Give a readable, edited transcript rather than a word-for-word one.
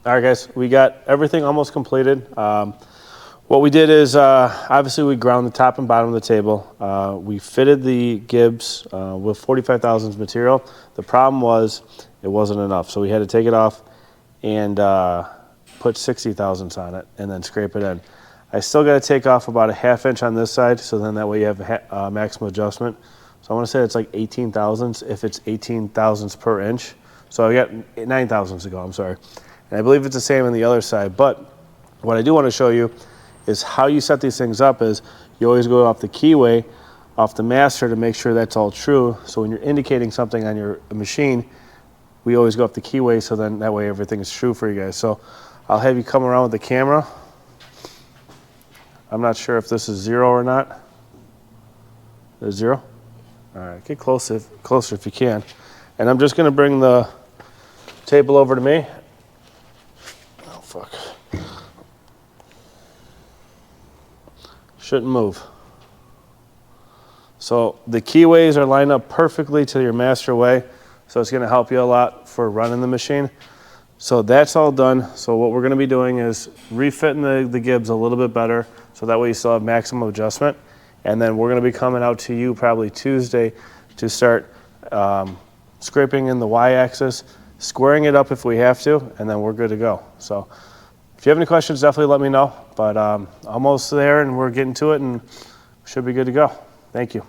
All right, guys, we got everything almost completed. What we did is, obviously we ground the top and bottom of the table. We fitted the gibs with 45 thousandths material. The problem was it wasn't enough, so we had to take it off and put 60 thousandths on it and then scrape it in. I still got to take off about a ½ inch on this side, so then that way you have maximum adjustment. So I want to say it's like 18 thousandths if it's 18 thousandths per inch. So I got 9 thousandths to go, I'm sorry. And I believe it's the same on the other side, but what I do want to show you is how you set these things up is you always go off the keyway, off the master to make sure that's all true. So when you're indicating something on your machine, we always go off the keyway, so then that way everything is true for you guys. So I'll have you come around with the camera. I'm not sure if this is 0 or not. There's 0? All right, get closer if you can. And I'm just gonna bring the table over to me. Oh, fuck. Shouldn't move. So the keyways are lined up perfectly to your master way, so it's gonna help you a lot for running the machine. So that's all done. So what we're gonna be doing is refitting the gibs a little bit better, so that way you still have maximum adjustment. And then we're gonna be coming out to you probably Tuesday to start scraping in the Y-axis, squaring it up if we have to, and then we're good to go. So if you have any questions, definitely let me know. But almost there, and we're getting to it, and should be good to go. Thank you.